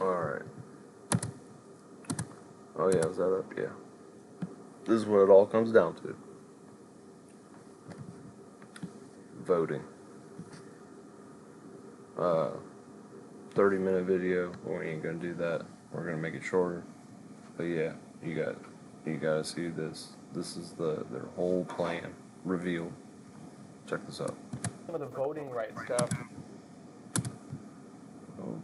Alright. Oh yeah, is that up? Yeah. This is what it all comes down to. Voting. 30-minute video. We ain't gonna do that. We're gonna make it shorter. But yeah, you gotta see this. This is their whole plan revealed. Check this out. Some of the voting rights stuff. Oh.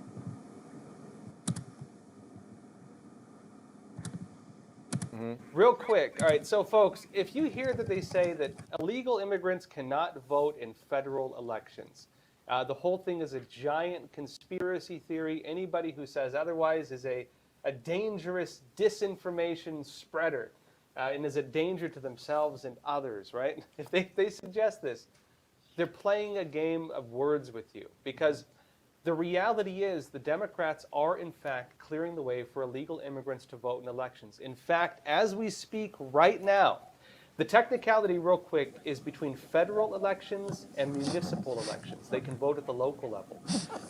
Real quick, all right, so folks, if you hear that they say that illegal immigrants cannot vote in federal elections, the whole thing is a giant conspiracy theory. Anybody who says otherwise is a dangerous disinformation spreader and is a danger to themselves and others, right? If they suggest this, they're playing a game of words with you, because the reality is the Democrats are, in fact, clearing the way for illegal immigrants to vote in elections. In fact, as we speak right now, the technicality, real quick, is between federal elections and municipal elections. They can vote at the local level.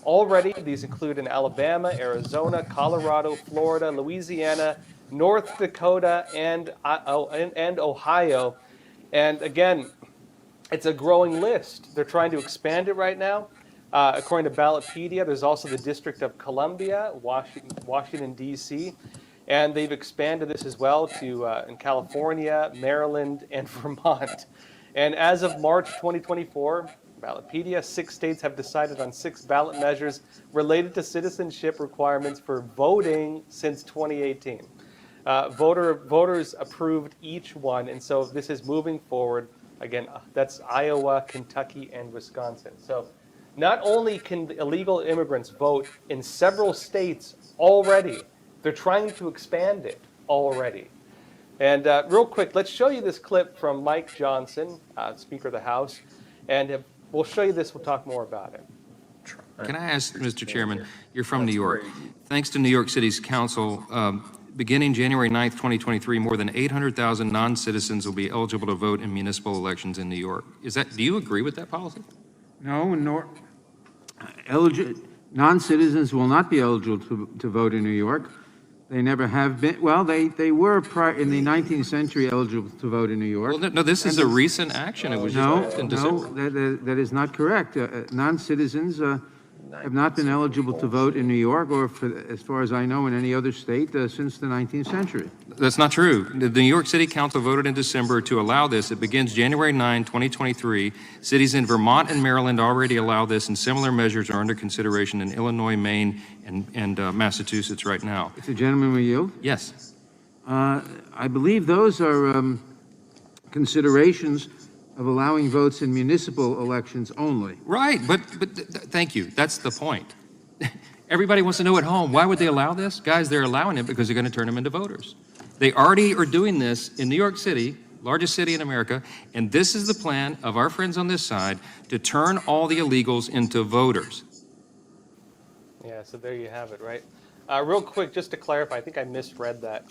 Already, these include in Alabama, Arizona, Colorado, Florida, Louisiana, North Dakota, and Ohio. And again, it's a growing list. They're trying to expand it right now. According to Ballotpedia, there's also the District of Columbia, Washington, D.C., and they've expanded this as well to in California, Maryland, and Vermont. And as of March 2024, Ballotpedia, 6 states have decided on 6 ballot measures related to citizenship requirements for voting since 2018. Voters approved each one, and so this is moving forward. Again, that's Iowa, Kentucky, and Wisconsin. So not only can illegal immigrants vote in several states already, they're trying to expand it already. And real quick, let's show you this clip from Mike Johnson, Speaker of the House, and we'll show you this. We'll talk more about it. Can I ask, Mr. Chairman, you're from New York. Thanks to New York City's council, beginning January 9th, 2023, more than 800,000 non-citizens will be eligible to vote in municipal elections in New York. Do you agree with that policy? No, non-citizens will not be eligible to vote in New York. They never have been. Well, they were in the 19th century eligible to vote in New York. Well, no, this is a recent action. It was just in December. No, that is not correct. Non-citizens have not been eligible to vote in New York, or as far as I know, in any other state since the 19th century. That's not true. The New York City Council voted in December to allow this. It begins January 9, 2023. Cities in Vermont and Maryland already allow this, and similar measures are under consideration in Illinois, Maine, and Massachusetts right now. If the gentleman will yield? Yes. I believe those are considerations of allowing votes in municipal elections only. Right, but thank you. That's the point. Everybody wants to know at home, why would they allow this? Guys, they're allowing it because they're going to turn them into voters. They already are doing this in New York City, largest city in America, and this is the plan of our friends on this side to turn all the illegals into voters. Yeah, so there you have it, right? Real quick, just to clarify, I think I misread that.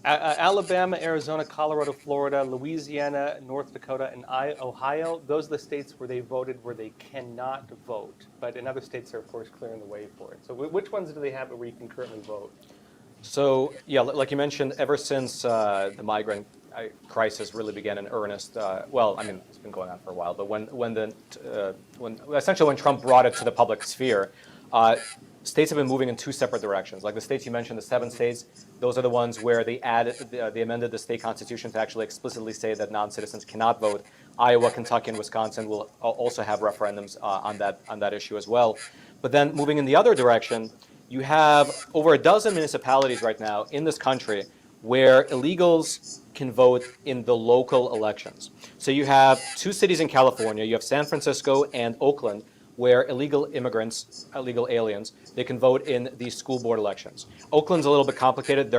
Alabama, Arizona, Colorado, Florida, Louisiana, North Dakota, and Ohio, those are the states where they voted where they cannot vote. But in other states, they're, of course, clearing the way for it. So which ones do they have where you can currently vote? So, yeah, like you mentioned, ever since the migrant crisis really began in earnest, well, I mean, it's been going on for a while, but essentially when Trump brought it to the public sphere, states have been moving in 2 separate directions. Like the states you mentioned, the 7 states, those are the ones where they amended the state constitution to actually explicitly say that non-citizens cannot vote. Iowa, Kentucky, and Wisconsin will also have referendums on that issue as well. But then moving in the other direction, you have over a dozen municipalities right now in this country where illegals can vote in the local elections. So you have 2 cities in California, you have San Francisco and Oakland, where illegal immigrants, illegal aliens, they can vote in these school board elections. Oakland's a little bit complicated.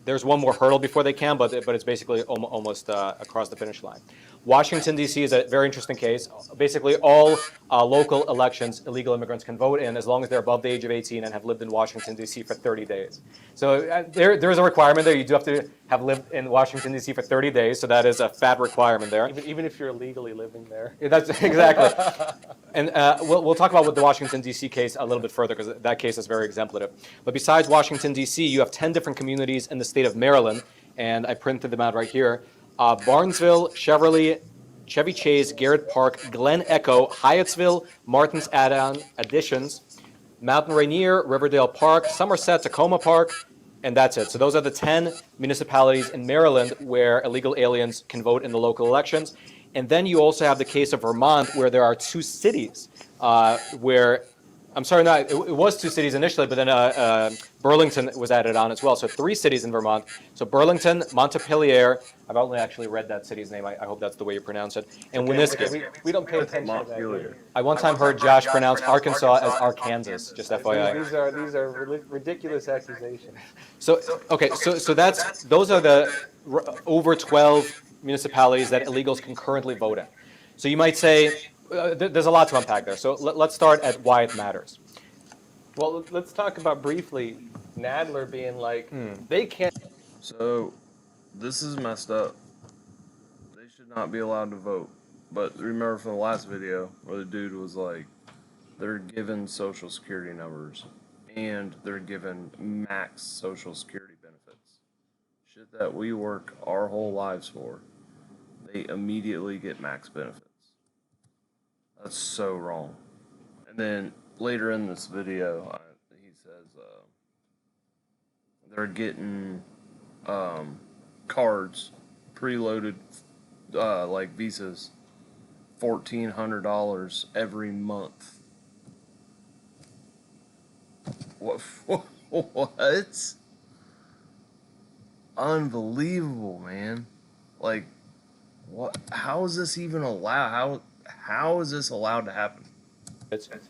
There's one more hurdle before they can, but it's basically almost across the finish line. Washington, D.C. is a very interesting case. Basically, all local elections illegal immigrants can vote in as long as they're above the age of 18 and have lived in Washington, D.C. for 30 days. So there is a requirement there. You do have to have lived in Washington, D.C. for 30 days, so that is a fat requirement there. Even if you're illegally living there. Yeah, that's exactly. And we'll talk about the Washington, D.C. case a little bit further because that case is very exemplative. But besides Washington, D.C., you have 10 different communities in the state of Maryland, and I printed them out right here. Barnesville, Chevy Chase, Garrett Park, Glen Echo, Hyattsville, Martins Additions, Mountain Rainier, Riverdale Park, Somerset, Tacoma Park, and that's it. So those are the 10 municipalities in Maryland where illegal aliens can vote in the local elections. And then you also have the case of Vermont where there are 2 cities where, I'm sorry, no, it was 2 cities initially, but then Burlington was added on as well. So 3 cities in Vermont. So Burlington, Montpelier, I've only actually read that city's name. I hope that's the way you pronounce it. And Winooski. We don't pay attention to that. Montpelier. I one time heard Josh pronounce Arkansas as Arkansas, just FYI. These are ridiculous accusations. So, okay, so those are the over 12 municipalities that illegals can currently vote in. So you might say, there's a lot to unpack there. So let's start at why it matters. Well, let's talk about briefly Nadler being like, they can't. So, this is messed up. They should not be allowed to vote. But remember from the last video where the dude was like, they're given social security numbers and they're given max social security benefits. Shit that we work our whole lives for. They immediately get max benefits. That's so wrong. And then later in this video, he says they're getting cards, preloaded like visas, $1,400 every month. What? What? Unbelievable, man. Like, what? How is this even allowed? How is this allowed to happen?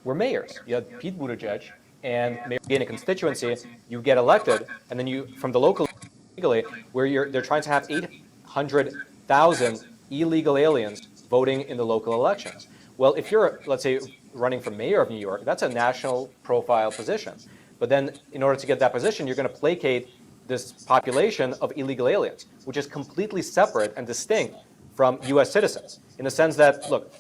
We're mayors. You had Pete Buttigieg, and mayor in a constituency, you get elected, and then you, from the local legally, where they're trying to have 800,000 illegal aliens voting in the local elections. Well, if you're, let's say, running for mayor of New York, that's a national profile position. But then, in order to get that position, you're going to placate this population of illegal aliens, which is completely separate and distinct from U.S. citizens, in the sense that, look,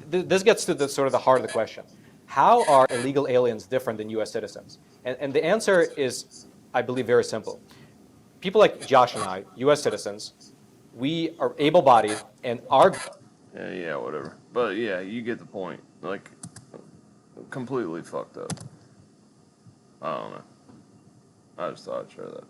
this gets to the sort of the heart of the question. How are illegal aliens different than U.S. citizens? And the answer is, I believe, very simple. People like Josh and I, U.S. citizens, we are able-bodied and our... Yeah, whatever. But yeah, you get the point. Like, completely fucked up. I don't know. I just thought I'd share that.